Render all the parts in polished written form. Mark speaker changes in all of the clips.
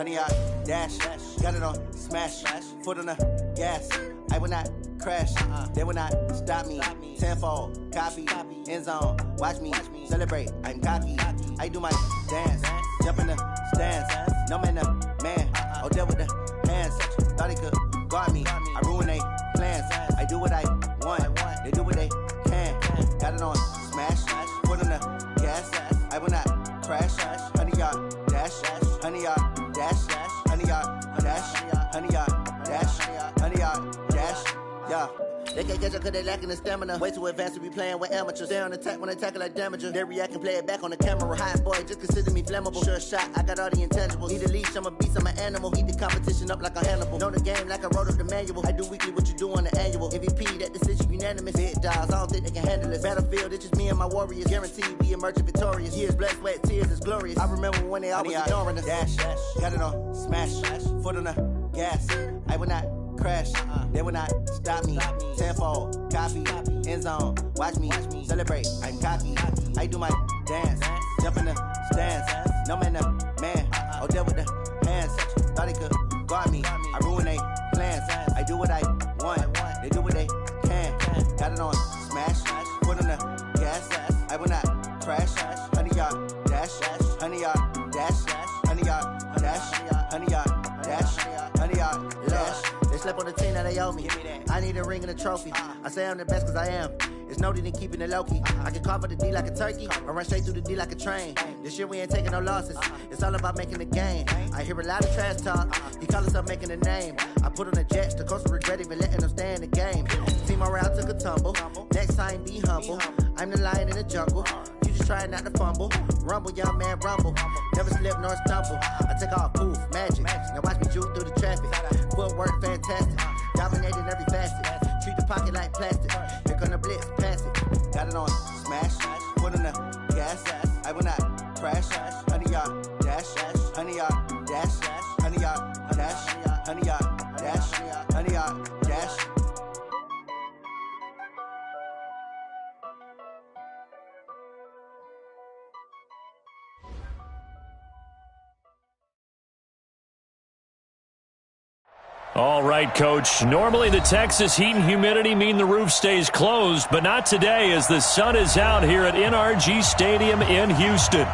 Speaker 1: honey yard dash. Got it on smash, foot on the gas. I will not crash, they will not stop me. Tenfold, copy, end zone, watch me celebrate. I'm cocky, I do my dance, jump in the stands. No man, man, oh deal with the hands. Thought he could guard me, I ruin they plans. I do what I want, they do what they can. Got it on smash, foot on the gas. I will not crash, honey yard dash, honey yard dash, honey yard dash, honey yard dash, honey yard dash, yeah. They can't catch up cause they lacking the stamina. Way too advanced to be playing with amateurs. They on attack when they tackle like damager. They react and play it back on the camera. Hot boy, just consider me flammable. Sure shot, I got all the intangibles. Need a leash, I'm a beast, I'm an animal. Heat the competition up like a Hannibal. Know the game like I wrote up the manual. I do weekly what you do on the annual. MVP, that decision unanimous. Big dogs, I don't think they can handle it. Battlefield, it's just me and my warriors. Guaranteed we emerging victorious. Years, blood, sweat, tears, it's glorious. I remember when they always ignoring us. Dash, got it on smash, foot on the gas. I will not crash, they will not stop me. Tenfold, copy, end zone, watch me celebrate. I'm cocky, I do my dance, jump in the stands. No man, man, oh deal with the hands. Thought he could guard me, I ruin they plans. I do what I want, they do what they can. Got it on smash, foot on the gas. I will not crash, honey yard dash, honey yard dash, honey yard dash, honey yard dash, honey yard dash. They slept on the team that they owe me. I need a ring and a trophy. I say I'm the best cause I am. It's no need in keeping it low-key. I can carve for the D like a turkey or run straight through the D like a train. This year we ain't taking no losses. It's all about making the game. I hear a lot of trash talk. He call himself making a name. I put on the Jets. The coach regret even letting them stay in the game. Team morale took a tumble. Next time be humble. I'm the lion in the jungle. You just trying not to fumble. Rumble, young man, rumble. Never slip nor stumble. I take off, poof, magic. Now watch me juke through the traffic. Footwork fantastic. Dominating every facet. Treat the pocket like plastic. Here come the blitz, pass it. Got it on smash, foot on the gas. I will not crash, honey yard dash, honey yard dash, honey yard dash, honey yard dash, honey yard dash.
Speaker 2: All right, Coach. Normally the Texas heat and humidity mean the roof stays closed, but not today as the sun is out here at NRG Stadium in Houston.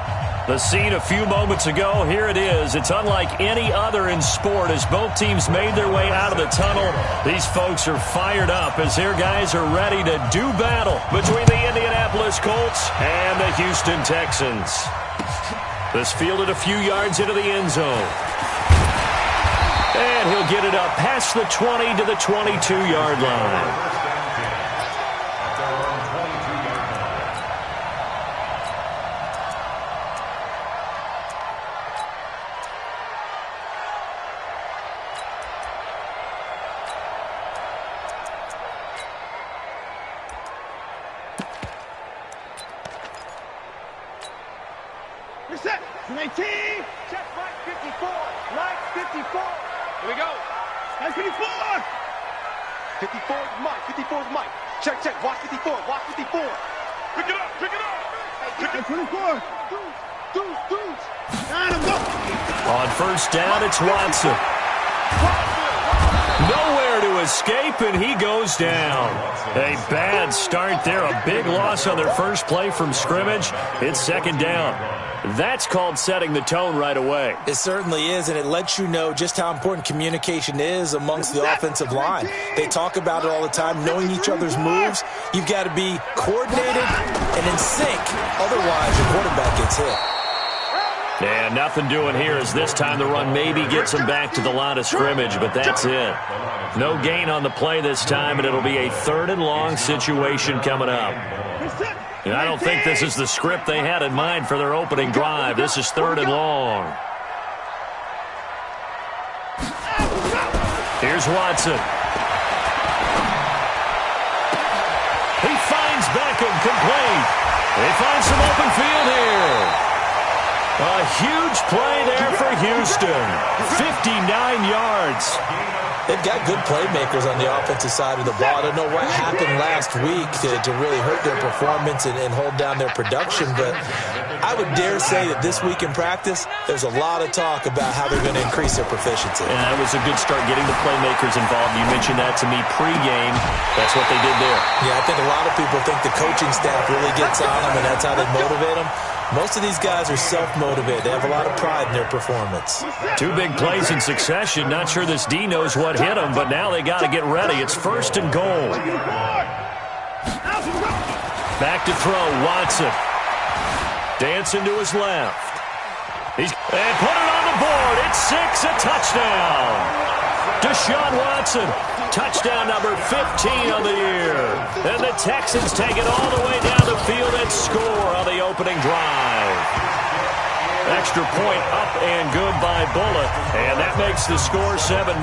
Speaker 2: The scene a few moments ago, here it is. It's unlike any other in sport as both teams made their way out of the tunnel. These folks are fired up as their guys are ready to do battle between the Indianapolis Colts and the Houston Texans. This fielded a few yards into the end zone. And he'll get it up past the 20 to the 22-yard line.
Speaker 3: Reset. 19. Check right 54. Right 54. Here we go. That's 54. 54 is Mike. 54 is Mike. Check, check. Watch 54. Watch 54. Pick it up. Pick it up. Pick it up. 24. Dudes. Got him. Go.
Speaker 2: On first down, it's Watson. Nowhere to escape, and he goes down. A bad start there. A big loss on their first play from scrimmage. It's second down. That's called setting the tone right away.
Speaker 4: It certainly is, and it lets you know just how important communication is amongst the offensive line. They talk about it all the time, knowing each other's moves. You've got to be coordinated and in sync. Otherwise, your quarterback gets hit.
Speaker 2: And nothing doing here as this time the run maybe gets him back to the line of scrimmage, but that's it. No gain on the play this time, and it'll be a third and long situation coming up. And I don't think this is the script they had in mind for their opening drive. This is third and long. Here's Watson. He finds Beckham complete. They find some open field here. A huge play there for Houston. 59 yards.
Speaker 4: They've got good playmakers on the offensive side of the ball. I don't know what happened last week to really hurt their performance and hold down their production, but I would dare say that this week in practice, there's a lot of talk about how they're going to increase their proficiency.
Speaker 2: And that was a good start getting the playmakers involved. You mentioned that to me pregame. That's what they did there.
Speaker 4: Yeah, I think a lot of people think the coaching staff really gets on them, and that's how they motivate them. Most of these guys are self-motivated. They have a lot of pride in their performance.
Speaker 2: 2 big plays in succession. Not sure this D knows what hit him, but now they got to get ready. It's 1st and goal. Back to throw, Watson. Dancing to his left. And put it on the board. It's 6, a touchdown. Deshaun Watson, touchdown number 15 of the year. And the Texans take it all the way down the field and score on the opening drive. Extra point up and good by Bullock. And that makes the score 7-0.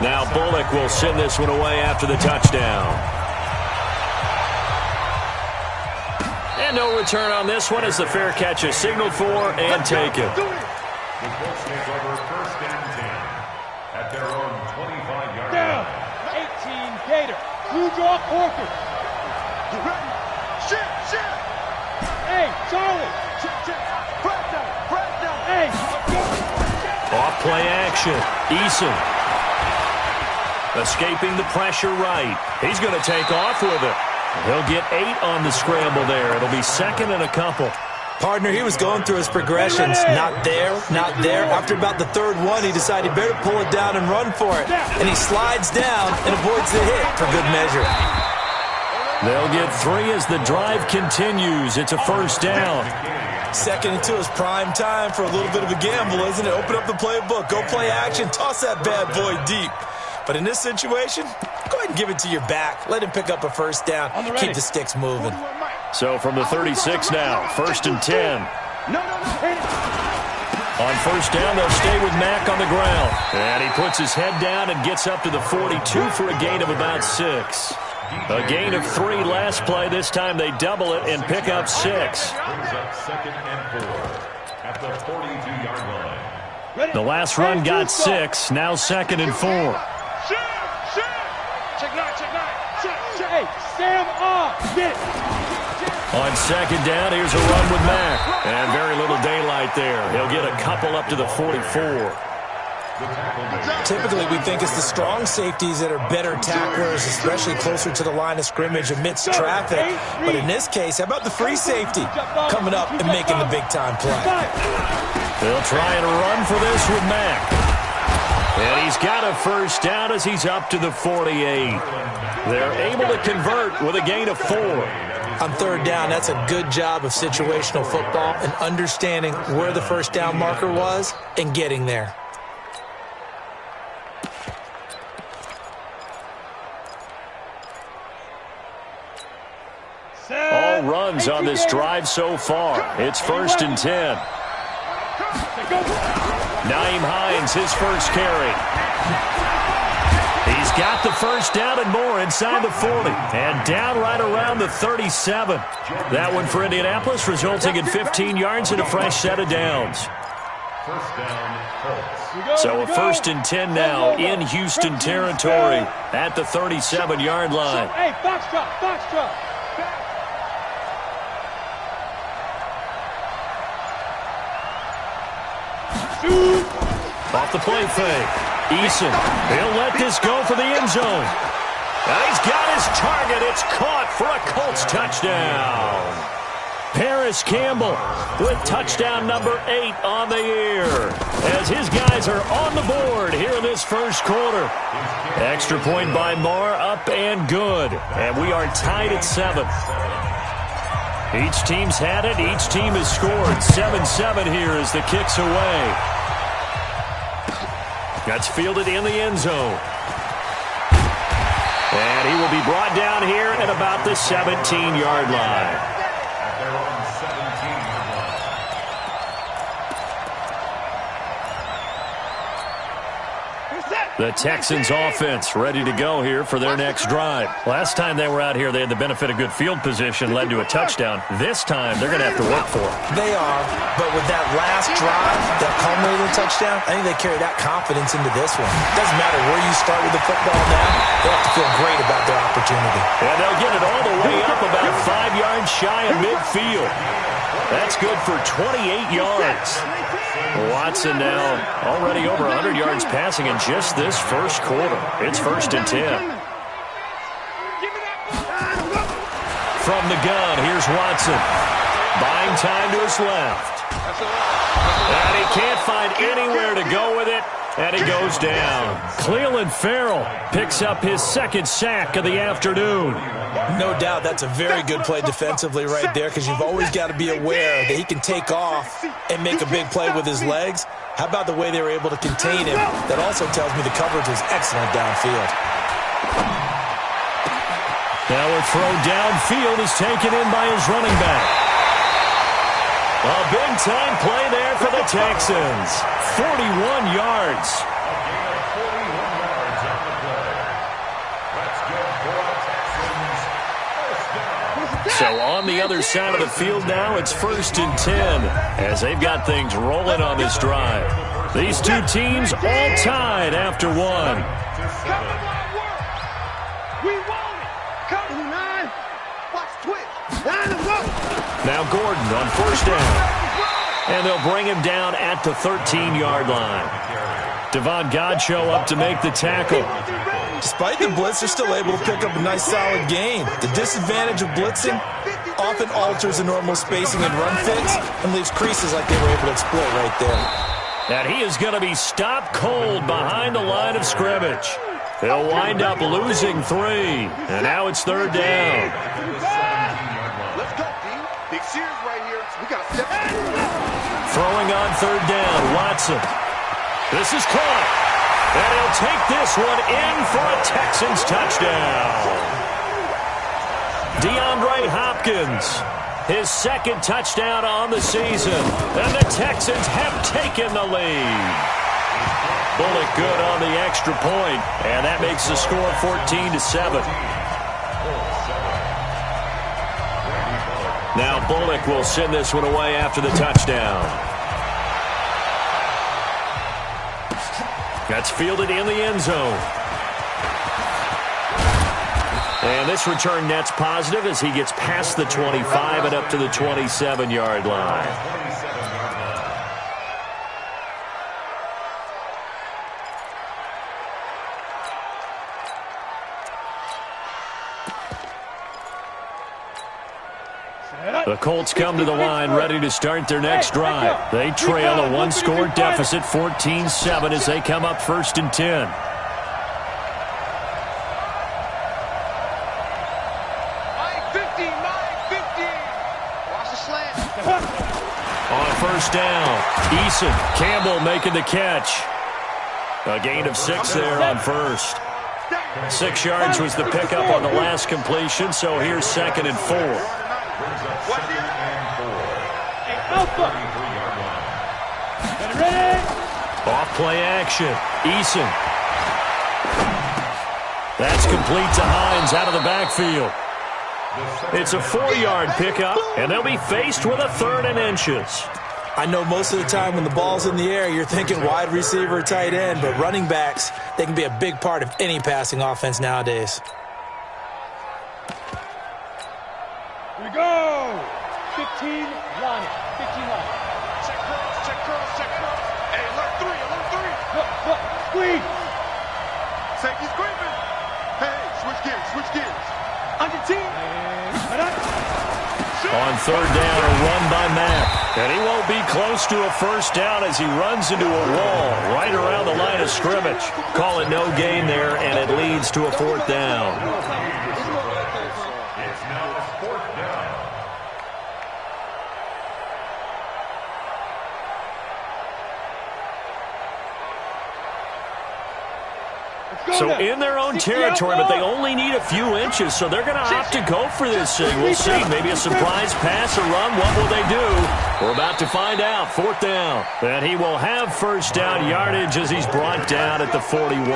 Speaker 2: Now Bullock will send this one away after the touchdown. And no return on this one as the fair catch is signaled for and taken.
Speaker 5: The Colts take over 1st and 10 at their own 25-yard line.
Speaker 3: 18 Gator. Blue draw Corker. You ready? Shit. Hey, Charlie. Press down. Hey.
Speaker 2: Off play action. Eason. Escaping the pressure right. He's going to take off with it. He'll get 8 on the scramble there. It'll be 2nd and a couple.
Speaker 4: Partner, he was going through his progressions. Not there. After about the 3rd one, he decided he better pull it down and run for it. And he slides down and avoids the hit for good measure.
Speaker 2: They'll get 3 as the drive continues. It's a 1st down.
Speaker 4: 2nd and 2 is prime time for a little bit of a gamble, isn't it? Open up the playbook. Go play action. Toss that bad boy deep. But in this situation, go ahead and give it to your back. Let him pick up a 1st down. Keep the sticks moving.
Speaker 2: So from the 36 now, 1st and 10. On 1st down, they'll stay with Mack on the ground. And he puts his head down and gets up to the 42 for a gain of about 6. A gain of 3 last play. This time they double it and pick up 6.
Speaker 5: Brings up 2nd and 4 at the 42-yard line.
Speaker 2: The last run got 6. Now 2nd and 4.
Speaker 3: Check 9. Hey, Sam off. Get it.
Speaker 2: On 2nd down, here's a run with Mack. And very little daylight there. He'll get a couple up to the 44.
Speaker 4: Typically, we think it's the strong safeties that are better tacklers, especially closer to the line of scrimmage amidst traffic. But in this case, how about the free safety coming up and making the big-time play?
Speaker 2: They'll try and run for this with Mack. And he's got a 1st down as he's up to the 48. They're able to convert with a gain of 4.
Speaker 4: On 3rd down, that's a good job of situational football and understanding where the 1st down marker was and getting there.
Speaker 2: All runs on this drive so far. It's 1st and 10. Nyheim Hines, his 1st carry. He's got the 1st down and more inside the 40. And down right around the 37. That one for Indianapolis, resulting in 15 yards and a fresh set of downs.
Speaker 5: 1st down, Colts.
Speaker 2: So a 1st and 10 now in Houston territory at the 37-yard line.
Speaker 3: Hey, Foxtrot.
Speaker 2: Off the play fake. Eason, he'll let this go for the end zone. And he's got his target. It's caught for a Colts touchdown. Paris Campbell with touchdown number 8 on the year as his guys are on the board here in this 1st quarter. Extra point by Marr, up and good. And we are tied at 7. Each team's had it. Each team has scored. 7-7 here as the kick's away. That's fielded in the end zone. And he will be brought down here at about the 17-yard line.
Speaker 5: At their own 17-yard line.
Speaker 2: The Texans offense ready to go here for their next drive. Last time they were out here, they had the benefit of good field position, led to a touchdown. This time, they're going to have to work for it.
Speaker 4: They are, but with that last drive, that culminating touchdown, I think they carry that confidence into this one. Doesn't matter where you start with the football now, they have to feel great about their opportunity.
Speaker 2: And they'll get it all the way up about 5 yards shy of midfield. That's good for 28 yards. Watson now already over 100 yards passing in just this first quarter. It's 1st and 10. From the gun, here's Watson. Buying time to his left. And he can't find anywhere to go with it. And he goes down. Cleveland Farrell picks up his 2nd sack of the afternoon.
Speaker 4: No doubt that's a very good play defensively right there, because you've always got to be aware that he can take off and make a big play with his legs. How about the way they were able to contain him? That also tells me the coverage was excellent downfield.
Speaker 2: Now a throw downfield is taken in by his running back. A big-time play there for the Texans. 41 yards. So on the other side of the field now, it's 1st and 10 as they've got things rolling on this drive. These two teams all tied after one. Now Gordon on 1st down. And they'll bring him down at the 13-yard line. Devon Godchaux up to make the tackle.
Speaker 4: Despite the blitz, they're still able to pick up a nice, solid gain. The disadvantage of blitzing often alters the normal spacing and run fits and leaves creases like they were able to exploit right there.
Speaker 2: And he is going to be stopped cold behind the line of scrimmage. He'll wind up losing 3. And now it's 3rd down.
Speaker 3: Let's go, D. Big series right here. We got to step.
Speaker 2: Throwing on 3rd down, Watson. This is caught. And he'll take this one in for a Texans touchdown. DeAndre Hopkins, his 2nd touchdown on the season. And the Texans have taken the lead. Bullock good on the extra point, and that makes the score 14-7. Now Bullock will send this one away after the touchdown. That's fielded in the end zone. And this return net's positive as he gets past the 25 and up to the 27-yard line. The Colts come to the line ready to start their next drive. They trail a 1-score deficit, 14-7, as they come up 1st and 10.
Speaker 3: Watch the slant.
Speaker 2: On 1st down, Eason, Campbell making the catch. A gain of 6 there on 1st. 6 yards was the pickup on the last completion, so here's 2nd and 4. Off play action. Eason. That's complete to Hines out of the backfield. It's a 4-yard pickup, and they'll be faced with a 3rd and inches.
Speaker 4: I know most of the time when the ball's in the air, you're thinking wide receiver, tight end, but running backs, they can be a big part of any passing offense nowadays.
Speaker 6: Here we go. 15 line. 15 line.
Speaker 3: Check curls, check curls, check curls. Hey, alert 3, alert 3.
Speaker 6: Look, squeeze.
Speaker 3: Safety's creeping. Hey, switch gears. Under team.
Speaker 2: On 3rd down, a run by Mack. And he won't be close to a 1st down as he runs into a wall right around the line of scrimmage. Call it no gain there, and it leads to a 4th down.
Speaker 5: It's now 4th down.
Speaker 2: So in their own territory, but they only need a few inches, so they're going to opt to go for this thing. We'll see. Maybe a surprise pass or run. What will they do? We're about to find out. 4th down. And he will have first down yardage as he's brought down at the 41.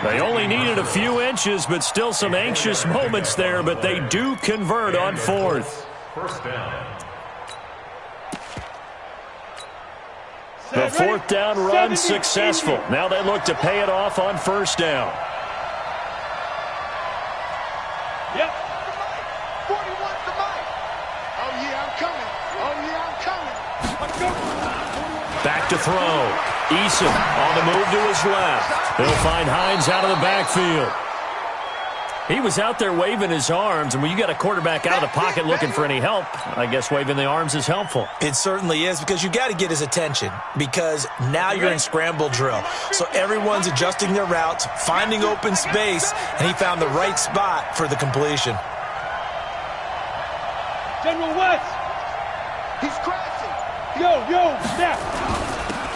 Speaker 2: They only needed a few inches, but still some anxious moments there, but they do convert on 4th.
Speaker 5: First down.
Speaker 2: The 4th down run successful. Now they look to pay it off on first down.
Speaker 3: Yep. 41's the mic. Oh, yeah, I'm coming. Oh, yeah, I'm coming. Let's go.
Speaker 2: Back to throw. Eason on the move to his left. He'll find Hines out of the backfield. He was out there waving his arms, and when you got a quarterback out of the pocket looking for any help, I guess waving the arms is helpful.
Speaker 4: It certainly is, because you got to get his attention, because now you're in scramble drill. So everyone's adjusting their routes, finding open space, and he found the right spot for the completion.
Speaker 6: General West.
Speaker 3: He's crashing.
Speaker 6: Yo, now.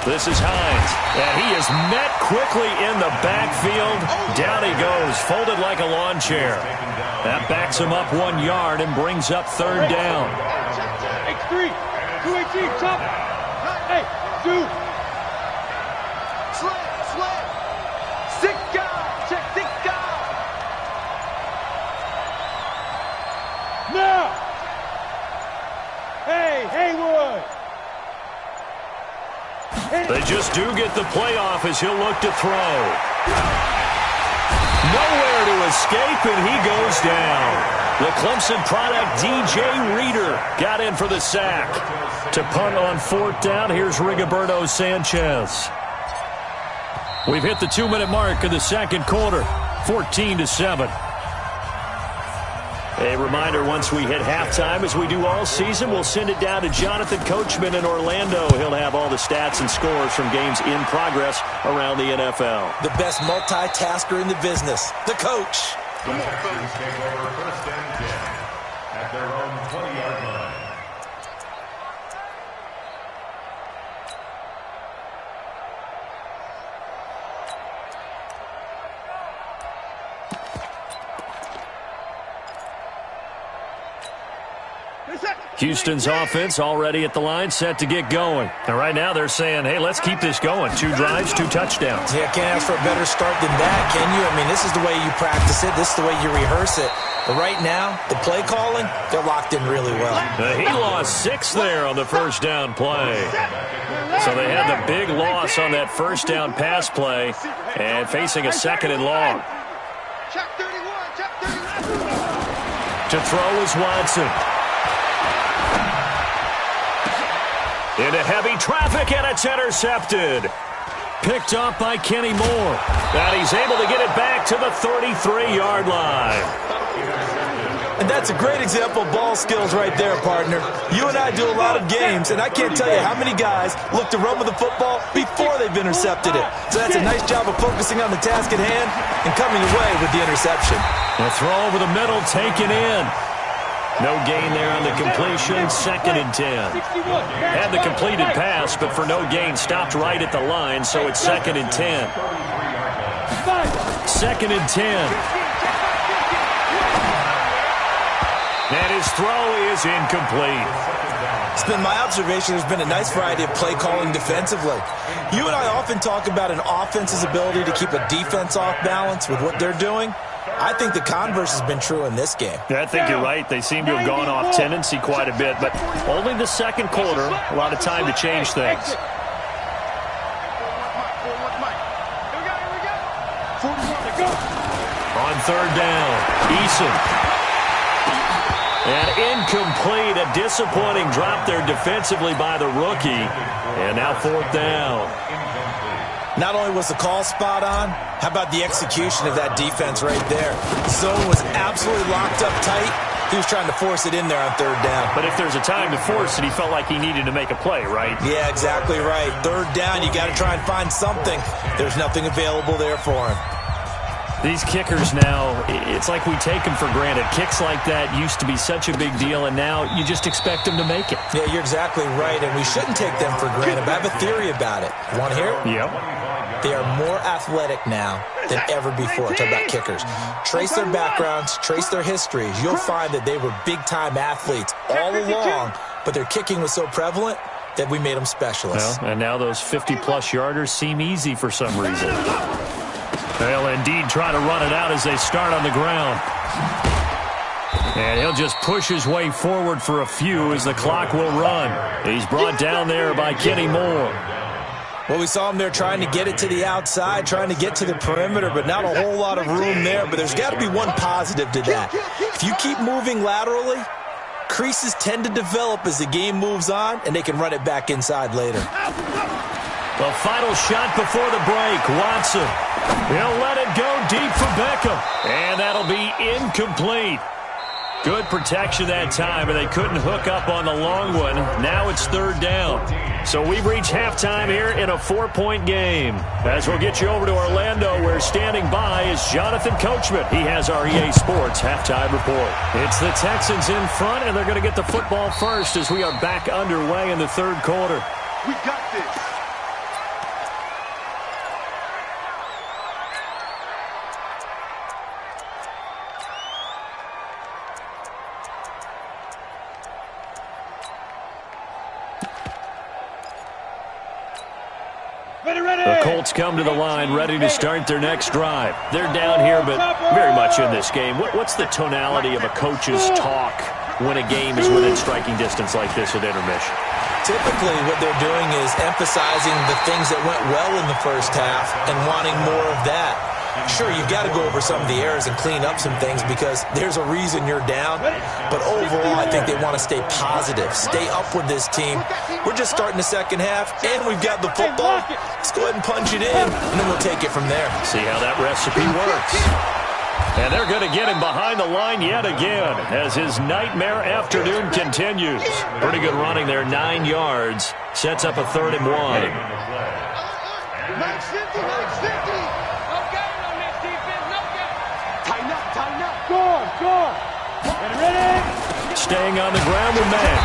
Speaker 2: This is Hines, and he is met quickly in the backfield. Down he goes, folded like a lawn chair. That backs him up 1 yard and brings up 3rd down.
Speaker 6: X3, 218, top. Hey, 2.
Speaker 3: Slam. 6 guys. Check 6 guys.
Speaker 6: Now. Hey, Haywood.
Speaker 2: They just do get the playoff as he'll look to throw. Nowhere to escape, and he goes down. The Clemson product, DJ Reader, got in for the sack. To punt on 4th down, here's Rigoberto Sanchez. We've hit the 2-minute mark of the second quarter, 14-7. A reminder, once we hit halftime, as we do all season, we'll send it down to Jonathan Coachman in Orlando. He'll have all the stats and scores from games in progress around the NFL.
Speaker 4: The best multitasker in the business, the coach.
Speaker 5: The Texans take over 1st and 10 at their own 20-yard line.
Speaker 2: Houston's offense already at the line, set to get going. And right now they're saying, hey, let's keep this going. 2 drives, 2 touchdowns.
Speaker 4: Yeah, can't ask for a better start than that, can you? I mean, this is the way you practice it. This is the way you rehearse it. But right now, the play calling, they're locked in really well.
Speaker 2: He lost 6 there on the first down play. So they had the big loss on that first down pass play and facing a 2nd and long.
Speaker 3: Check 31. Check 31.
Speaker 2: To throw is Watson. Into heavy traffic, and it's intercepted. Picked up by Kenny Moore. And he's able to get it back to the 33-yard line.
Speaker 4: And that's a great example of ball skills right there, partner. You and I do a lot of games, and I can't tell you how many guys look to run with the football before they've intercepted it. So that's a nice job of focusing on the task at hand and coming away with the interception.
Speaker 2: A throw over the middle, taken in. No gain there on the completion, 2nd and 10. Had the completed pass, but for no gain, stopped right at the line, so it's 2nd and 10. 2nd and 10. And his throw is incomplete.
Speaker 4: It's been my observation there's been a nice variety of play calling defensively. You and I often talk about an offense's ability to keep a defense off balance with what they're doing. I think the converse has been true in this game.
Speaker 2: Yeah, I think you're right. They seem to have gone off tendency quite a bit, but only the second quarter, a lot of time to change things. On 3rd down, Eason. And incomplete, a disappointing drop there defensively by the rookie. And now 4th down.
Speaker 4: Not only was the call spot on, how about the execution of that defense right there? Zone was absolutely locked up tight. He was trying to force it in there on 3rd down.
Speaker 2: But if there's a time to force it, he felt like he needed to make a play, right?
Speaker 4: Yeah, exactly right. 3rd down, you got to try and find something. There's nothing available there for him.
Speaker 2: These kickers now, it's like we take them for granted. Kicks like that used to be such a big deal, and now you just expect them to make it.
Speaker 4: Yeah, you're exactly right, and we shouldn't take them for granted. But I have a theory about it. You want to hear it?
Speaker 2: Yep.
Speaker 4: They are more athletic now than ever before. Talk about kickers. Trace their backgrounds, trace their histories. You'll find that they were big-time athletes all along, but their kicking was so prevalent that we made them specialists.
Speaker 2: Well, and now those 50-plus yarders seem easy for some reason. They'll indeed try to run it out as they start on the ground. And he'll just push his way forward for a few as the clock will run. He's brought down there by Kenny Moore.
Speaker 4: Well, we saw him there trying to get it to the outside, trying to get to the perimeter, but not a whole lot of room there. But there's got to be one positive to that. If you keep moving laterally, creases tend to develop as the game moves on, and they can run it back inside later.
Speaker 2: The final shot before the break. Watson. He'll let it go deep for Beckham. And that'll be incomplete. Good protection that time, and they couldn't hook up on the long one. Now it's third down. So we've reached halftime here in a 4-point game. As we'll get you over to Orlando, where standing by is Jonathan Coachman. He has our EA Sports halftime report. It's the Texans in front, and they're going to get the football first as we are back underway in the third quarter.
Speaker 3: We got this.
Speaker 2: The Colts come to the line ready to start their next drive. They're down here, but very much in this game. What's the tonality of a coach's talk when a game is within striking distance like this at intermission?
Speaker 4: Typically, what they're doing is emphasizing the things that went well in the first half and wanting more of that. Sure, you've got to go over some of the errors and clean up some things because there's a reason you're down. But overall, I think they want to stay positive, stay up with this team. We're just starting the second half, and we've got the football. Let's go ahead and punch it in, and then we'll take it from there.
Speaker 2: See how that recipe works. And they're going to get him behind the line yet again as his nightmare afternoon continues. Pretty good running there, 9 yards. Sets up a 3rd and 1.
Speaker 3: Max 50, Max 50.
Speaker 6: Score! Ready?
Speaker 2: Staying on the ground with man.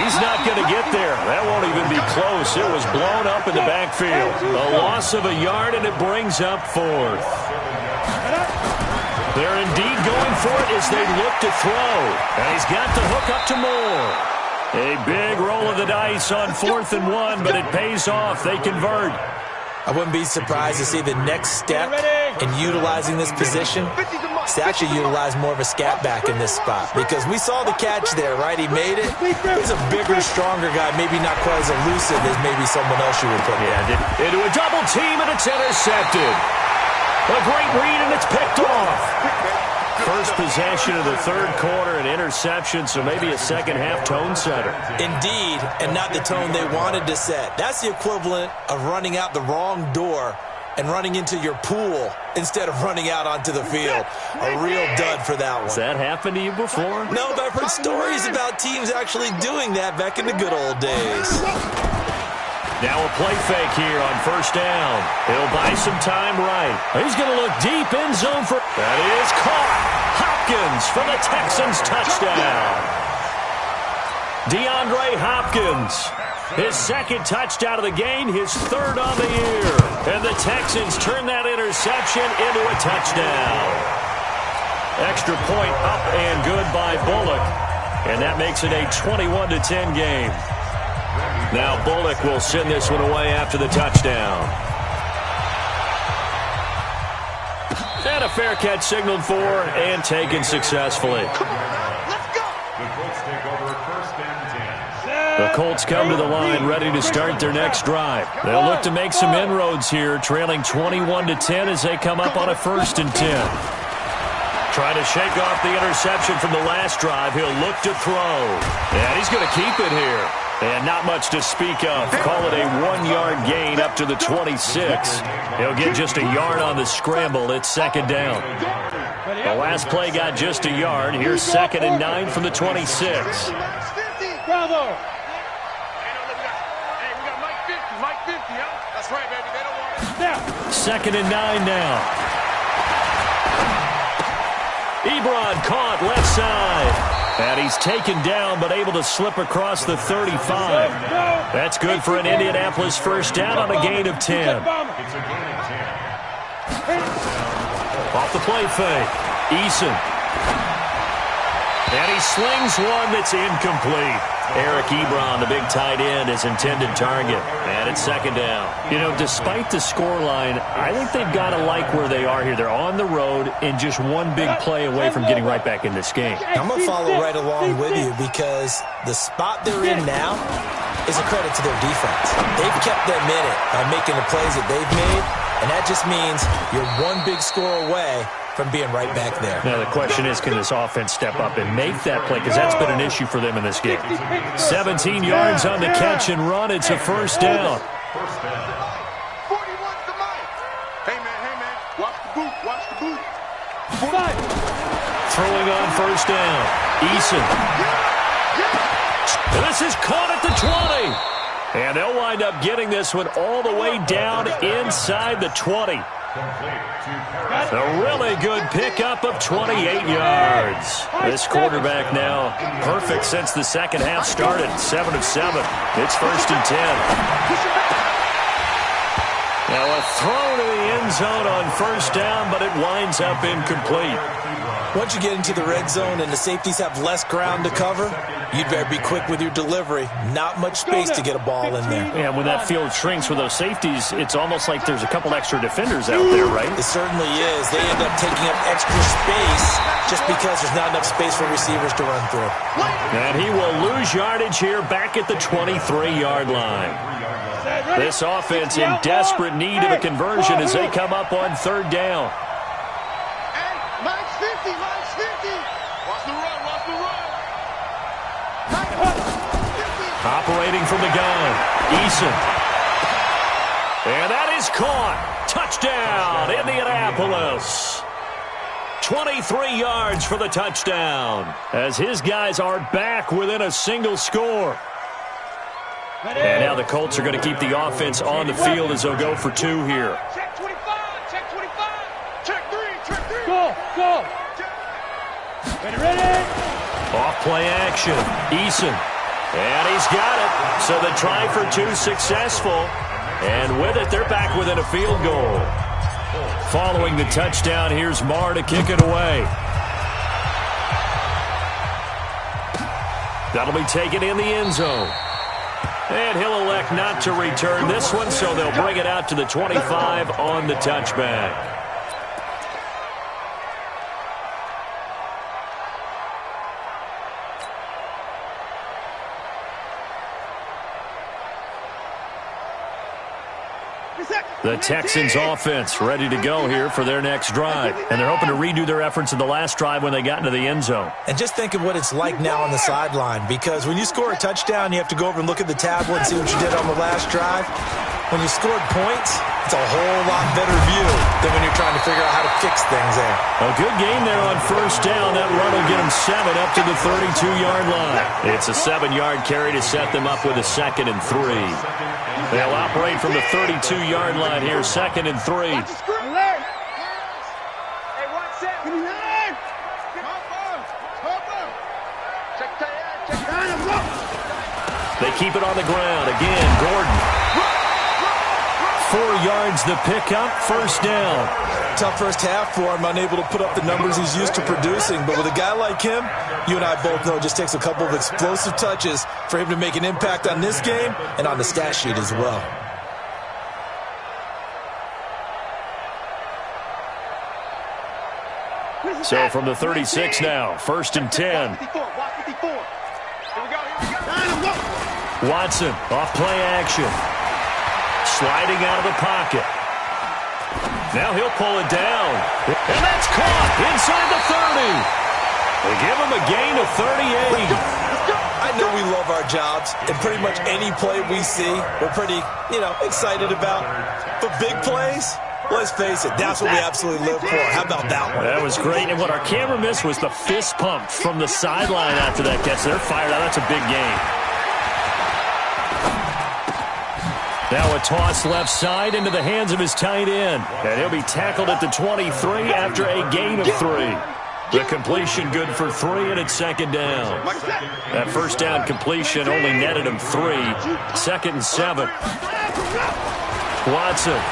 Speaker 2: He's not going to get there. That won't even be close. It was blown up in the backfield. A loss of a yard, and it brings up 4th. They're indeed going for it as they look to throw. And he's got the hook up to Moore. A big roll of the dice on 4th and 1, but it pays off. They convert.
Speaker 4: I wouldn't be surprised to see the next step in utilizing this position is to actually utilize more of a scat back in this spot. Because we saw the catch there, right? He made it. He's a bigger, stronger guy, maybe not quite as elusive as maybe someone else you would put in.
Speaker 2: Into a double team, and it's intercepted. A great read, and it's picked off. First possession of the third quarter, an interception, so maybe a second-half tone setter.
Speaker 4: Indeed, and not the tone they wanted to set. That's the equivalent of running out the wrong door and running into your pool instead of running out onto the field. A real dud for that one.
Speaker 2: Has that happened to you before?
Speaker 4: No, but I've heard stories about teams actually doing that back in the good old days.
Speaker 2: Now a play fake here on 1st down. He'll buy some time right. He's going to look deep in zone for... That is caught. Hopkins for the Texans touchdown. DeAndre Hopkins. His 2nd touchdown of the game, his 3rd on the year. And the Texans turn that interception into a touchdown. Extra point up and good by Bullock. And that makes it a 21-10 game. Now Bullock will send this one away after the touchdown. And a fair catch signaled for and taken successfully. The Colts come to the line ready to start their next drive. They'll look to make some inroads here, trailing 21-10 as they come up on a 1st and 10. Trying to shake off the interception from the last drive. He'll look to throw. And he's going to keep it here. And not much to speak of. Call it a 1-yard gain up to the 26. He'll get just a yard on the scramble. It's 2nd down. The last play got just a yard. Here's 2nd and 9 from the 26.
Speaker 6: Bravo!
Speaker 3: Hey, we got Mike 50, huh? That's right, baby. They don't want it.
Speaker 2: 2nd and 9 now. Ebron caught left side. And he's taken down, but able to slip across the 35. That's good for an Indianapolis 1st down on a gain of 10. Off the play fake. Eason. And he slings one that's incomplete. Eric Ebron, the big tight end, his intended target. And it's second down. You know, despite the scoreline, I think they've got to like where they are here. They're on the road and just one big play away from getting right back in this game.
Speaker 4: I'm going to follow right along with you because the spot they're in now is a credit to their defense. They've kept them in it by making the plays that they've made, and that just means you're one big score away from being right back there.
Speaker 2: Now, the question is, can this offense step up and make that play? Because that's been an issue for them in this game. 17 yards on the catch and run. It's a first down.
Speaker 3: 41's the mic. Hey, man. Watch the boot. Watch the boot.
Speaker 2: Throwing on first down. Eason. And this is caught at the 20. And they'll wind up getting this one all the way down inside the 20. A really good pickup of 28 yards. This quarterback now perfect since the second half started. 7 of 7. It's first and 10. Now a throw to the end zone on first down, but it winds up incomplete.
Speaker 4: Once you get into the red zone and the safeties have less ground to cover, you'd better be quick with your delivery. Not much space to get a ball in there.
Speaker 2: Yeah, when that field shrinks with those safeties, it's almost like there's a couple extra defenders out there, right?
Speaker 4: It certainly is. They end up taking up extra space just because there's not enough space for receivers to run through.
Speaker 2: And he will lose yardage here back at the 23-yard line. This offense in desperate need of a conversion as they come up on third down.
Speaker 3: Mike's 50. Watch the run.
Speaker 2: Operating from the gun, Eason. And that is caught. Touchdown, Indianapolis. 23 yards for the touchdown as his guys are back within a single score. And now the Colts are going to keep the offense on the field as they'll go for 2 here.
Speaker 3: Check 25. Check 3.
Speaker 6: Go. Ready.
Speaker 2: Off play action, Eason. And he's got it. So the try for 2 successful. And with it, they're back within a field goal. Following the touchdown, here's Marr to kick it away. That'll be taken in the end zone. And he'll elect not to return this one, so they'll bring it out to the 25 on the touchback. The Texans offense ready to go here for their next drive. And they're hoping to redo their efforts in the last drive when they got into the end zone.
Speaker 4: And just think of what it's like now on the sideline, because when you score a touchdown, you have to go over and look at the tablet and see what you did on the last drive. When you scored points, it's a whole lot better view than when you're trying to figure out how to fix things there.
Speaker 2: A good game there on first down. That run will get them 7 up to the 32-yard line. It's a 7-yard carry to set them up with a 2nd and 3. They'll operate from the 32-yard line here, 2nd and 3. They keep it on the ground. Again, Gordon. 4 yards the pickup, first down.
Speaker 4: Tough first half for him, unable to put up the numbers he's used to producing. But with a guy like him, you and I both know it just takes a couple of explosive touches for him to make an impact on this game and on the stat sheet as well.
Speaker 2: So from the 36 now, 1st and 10. Watson, off play action. Sliding out of the pocket. Now he'll pull it down. And that's caught inside the 30. They give him a gain of 38.
Speaker 4: I know we love our jobs, and pretty much any play we see, we're pretty, excited about. But big plays, let's face it, that's what we absolutely live for. How about that one?
Speaker 2: That was great. And what our camera missed was the fist pump from the sideline after that catch. They're fired out. That's a big game. Now a toss left side into the hands of his tight end. And he'll be tackled at the 23 after a gain of 3. The completion good for 3, and it's 2nd down. That first down completion only netted him 3. 2nd and 7. Watson.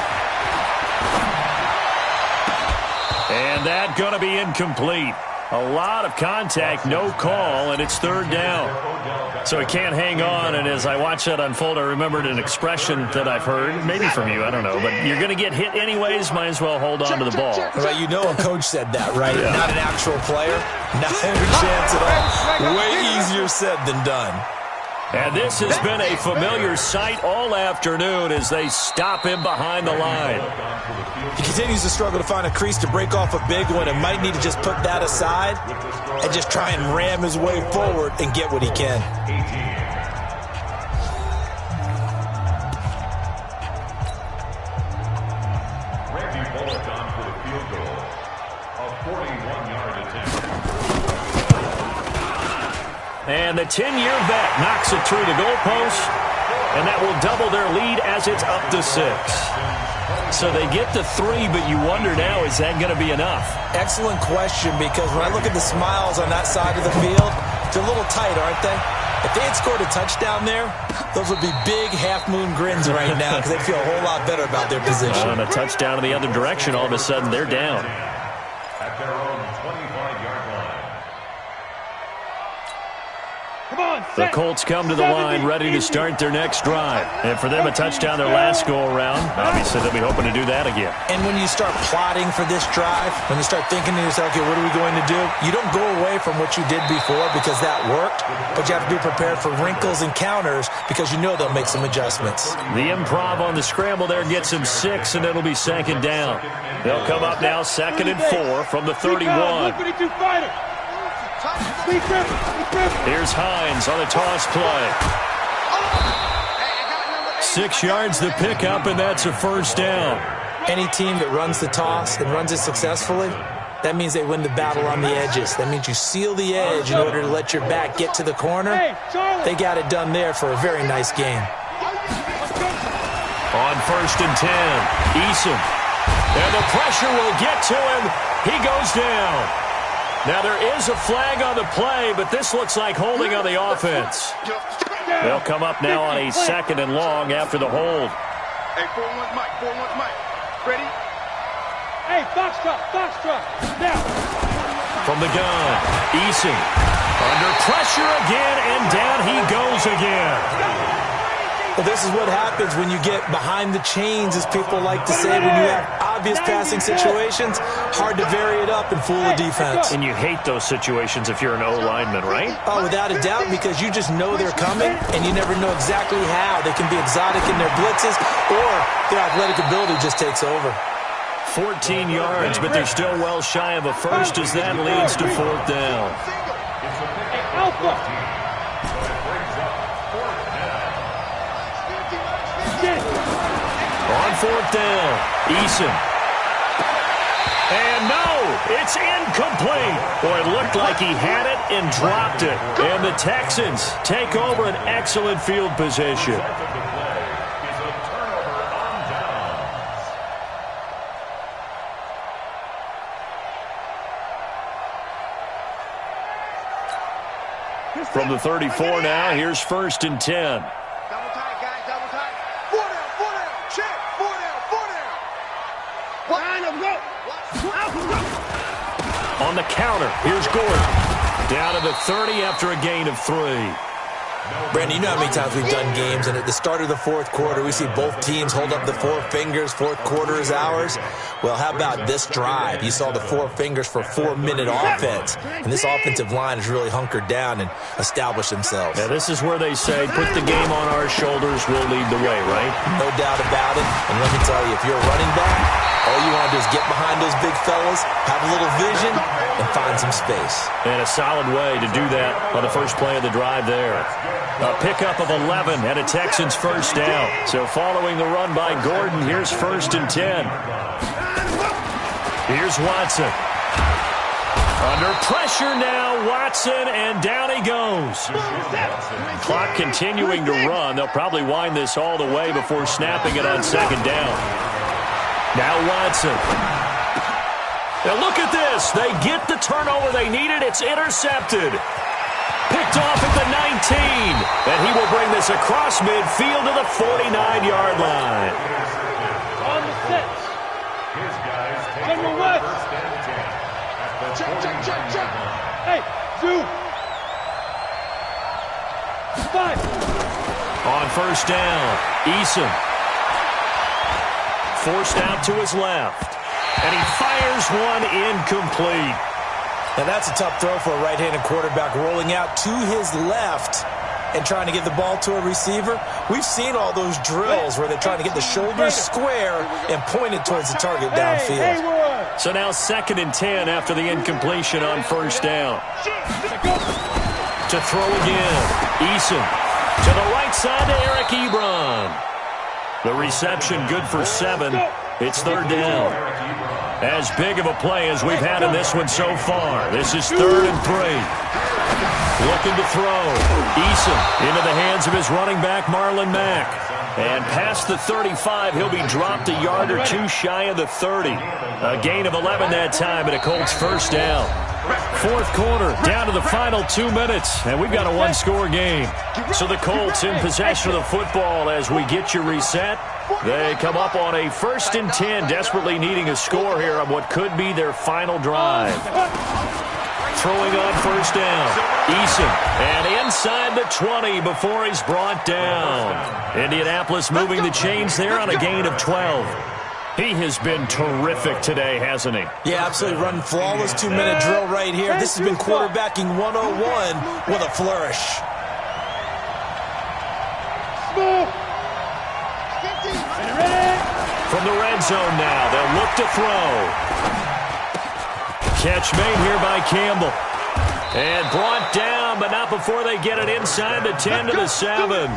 Speaker 2: And that going to be incomplete. A lot of contact, no call, and it's third down. So he can't hang on, and as I watch that unfold, I remembered an expression that I've heard, maybe from you, I don't know, but you're going to get hit anyways, might as well hold on to the ball.
Speaker 4: Well, you know a coach said that, right? Yeah. Not an actual player. Not a chance at all. Way easier said than done.
Speaker 2: And this has been a familiar sight all afternoon as they stop him behind the line.
Speaker 4: He continues to struggle to find a crease to break off a big one and might need to just put that aside and just try and ram his way forward and get what he can.
Speaker 5: Randy Bullock on for the field goal. A 41-yard attempt.
Speaker 2: And the 10-year vet knocks it through the goalpost, and that will double their lead as it's up to 6. So they get to 3, but you wonder now, is that going to be enough?
Speaker 4: Excellent question, because when I look at the smiles on that side of the field, they're a little tight, aren't they? If they had scored a touchdown there, those would be big half-moon grins right now because they feel a whole lot better about their position.
Speaker 2: On a touchdown in the other direction, all of a sudden they're down.
Speaker 5: At their own 25-yard line.
Speaker 2: The Colts come to the line ready to start their next drive. And for them, a touchdown their last go-around. Obviously, they'll be hoping to do that again.
Speaker 4: And when you start plotting for this drive, when you start thinking to yourself, okay, what are we going to do? You don't go away from what you did before because that worked, but you have to be prepared for wrinkles and counters because you know they'll make some adjustments.
Speaker 2: The improv on the scramble there gets him 6, and it'll be second down. They'll come up now 2nd and 4 from the 31. Here's Hines on the toss play. 6 yards the pickup, and that's a first down.
Speaker 4: Any team that runs the toss and runs it successfully, that means they win the battle on the edges. That means you seal the edge in order to let your back get to the corner. They got it done there for a very nice game.
Speaker 2: On 1st and 10, Eason. And the pressure will get to him. He goes down. Now, there is a flag on the play, but this looks like holding on the offense. They'll come up now on a 2nd and long after the hold.
Speaker 3: Hey, 4-1 Mike, 4-1 Mike. Ready?
Speaker 6: Hey, box truck, now.
Speaker 2: From the gun, Eason. Under pressure again, and down he goes again.
Speaker 4: Well, this is what happens when you get behind the chains, as people like to say, when you have obvious passing situations. Hard to vary it up and fool the defense.
Speaker 2: And you hate those situations if you're an O-lineman, right?
Speaker 4: Oh, without a doubt, because you just know they're coming, and you never know exactly how. They can be exotic in their blitzes, or their athletic ability just takes over.
Speaker 2: 14 yards, but they're still well shy of a first as that leads to 4th down.
Speaker 6: Alpha.
Speaker 2: On 4th down, Eason. And no, it's incomplete. Boy, it looked like he had it and dropped it. And the Texans take over an excellent field position. From the 34 now, here's 1st and 10. On the counter, here's Gordon. Down to the 30 after a gain of 3.
Speaker 4: Brandon, you know how many times we've done games, and at the start of the 4th quarter, we see both teams hold up the 4 fingers, 4th quarter is ours. Well, how about this drive? You saw the 4 fingers for 4-minute offense, and this offensive line has really hunkered down and established themselves.
Speaker 2: Yeah, this is where they say, put the game on our shoulders, we'll lead the way, right?
Speaker 4: No doubt about it, and let me tell you, if you're a running back, all you want to do is get behind those big fellas, have a little vision, and find some space.
Speaker 2: And a solid way to do that on the first play of the drive there. A pickup of 11 and a Texans first down. So following the run by Gordon, here's 1st and 10. Here's Watson. Under pressure now, Watson, and down he goes. Clock continuing to run. They'll probably wind this all the way before snapping it on 2nd down. Now Watson. Now look at this. They get the turnover they needed. It's intercepted. Picked off at the 19. And he will bring this across midfield to the 49-yard line.
Speaker 6: On the 6. General West.
Speaker 3: Check. Hey, Zoo. 5.
Speaker 2: On first down, Eason. Forced out to his left. And he fires one incomplete.
Speaker 4: Now that's a tough throw for a right-handed quarterback, rolling out to his left and trying to get the ball to a receiver. We've seen all those drills where they're trying to get the shoulders square and point it towards the target downfield.
Speaker 2: So now 2nd and 10 after the incompletion on first down. To throw again, Eason. To the right side to Eric Ebron. The reception good for 7. It's 3rd down. As big of a play as we've had in this one so far. This is 3rd and 3. Looking to throw. Eason into the hands of his running back, Marlon Mack. And past the 35, he'll be dropped a yard or two shy of the 30. A gain of 11 that time, and a Colts first down. 4th quarter, down to the final 2 minutes, and we've got a one-score game. So the Colts in possession of the football as we get you reset. They come up on a 1st and 10, desperately needing a score here on what could be their final drive. Throwing on first down, Eason, and inside the 20 before he's brought down. Indianapolis moving the chains there on a gain of 12. He has been terrific today, hasn't he?
Speaker 4: Yeah, absolutely. Running flawless 2-minute drill right here. This has been quarterbacking 101 with a flourish.
Speaker 2: From the red zone now, they'll look to throw. Catch made here by Campbell. And brought down, but not before they get it inside the 10 to the 7.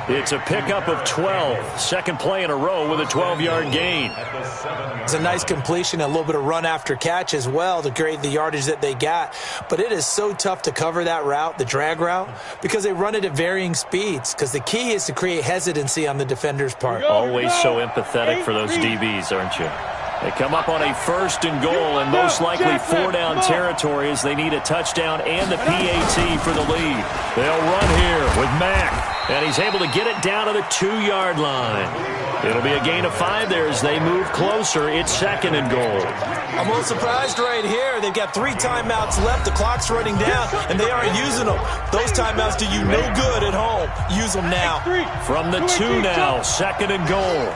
Speaker 2: It's a pickup of 12. Second play in a row with a 12-yard gain.
Speaker 4: It's a nice completion, a little bit of run after catch as well to create the yardage that they got. But it is so tough to cover that route, the drag route, because they run it at varying speeds. Because the key is to create hesitancy on the defender's part.
Speaker 2: Always so empathetic for those DBs, aren't you? They come up on a 1st and goal and most likely 4-down territory as they need a touchdown and the PAT for the lead. They'll run here with Mack, and he's able to get it down to the 2-yard line. It'll be a gain of 5 there as they move closer. It's 2nd and goal.
Speaker 4: I'm a little surprised right here. They've got 3 timeouts left. The clock's running down, and they aren't using them. Those timeouts do you no good at home. Use them now.
Speaker 2: From the 2 now, 2nd and goal.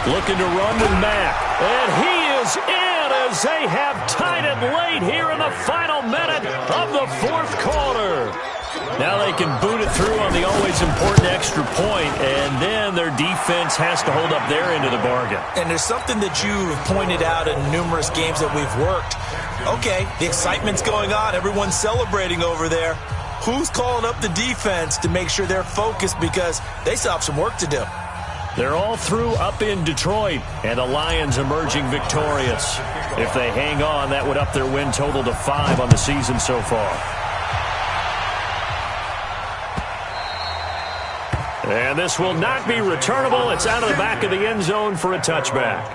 Speaker 2: Looking to run with Mack. And he is in as they have tied it late here in the final minute of the 4th quarter. Now they can boot it through on the always important extra point, and then their defense has to hold up their end of the bargain.
Speaker 4: And there's something that you've pointed out in numerous games that we've worked. Okay, the excitement's going on. Everyone's celebrating over there. Who's calling up the defense to make sure they're focused because they still have some work to do?
Speaker 2: They're all through up in Detroit, and the Lions emerging victorious. If they hang on, that would up their win total to 5 on the season so far. And this will not be returnable. It's out of the back of the end zone for a touchback.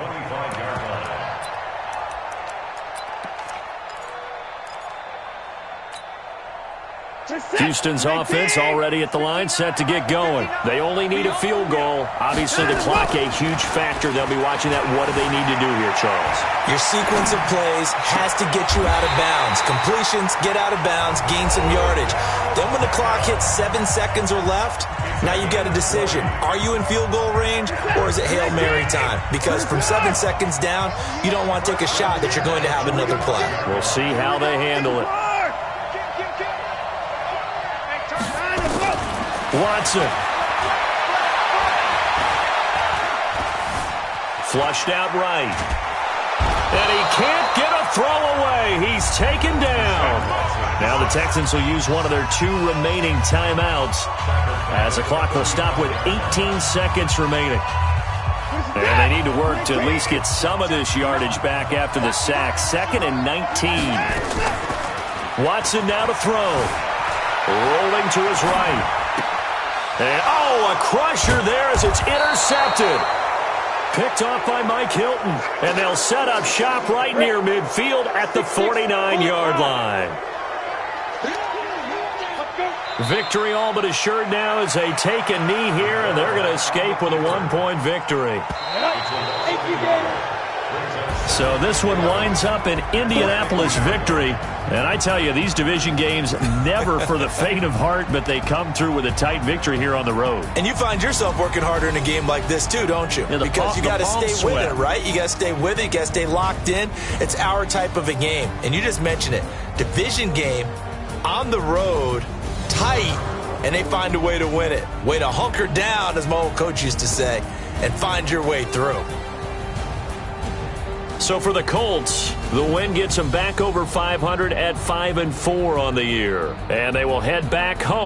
Speaker 2: Houston's offense already at the line, set to get going. They only need a field goal. Obviously, the clock a huge factor. They'll be watching that. What do they need to do here, Charles?
Speaker 4: Your sequence of plays has to get you out of bounds. Completions, get out of bounds, gain some yardage. Then when the clock hits 7 seconds or left, now you've got a decision. Are you in field goal range, or is it Hail Mary time? Because from 7 seconds down, you don't want to take a shot that you're going to have another play.
Speaker 2: We'll see how they handle it. Watson. Flushed out right. And he can't get a throw away. He's taken down. Now the Texans will use one of their 2 remaining timeouts as the clock will stop with 18 seconds remaining. And they need to work to at least get some of this yardage back after the sack. 2nd and 19. Watson now to throw. Rolling him to his right. And, a crusher there as it's intercepted. Picked off by Mike Hilton. And they'll set up shop right near midfield at the 49-yard line. Victory all but assured now as they take a knee here, and they're going to escape with a 1-point victory. So this one winds up an Indianapolis victory. And I tell you, these division games, never for the faint of heart, but they come through with a tight victory here on the road.
Speaker 4: And you find yourself working harder in a game like this too, don't you?
Speaker 2: Yeah,
Speaker 4: because you got to stay with it, right? You got to stay with it. You got to stay locked in. It's our type of a game. And you just mentioned it. Division game on the road, tight, and they find a way to win it. Way to hunker down, as my old coach used to say, and find your way through.
Speaker 2: So for the Colts, the win gets them back over 500 at 5-4 on the year. And they will head back home.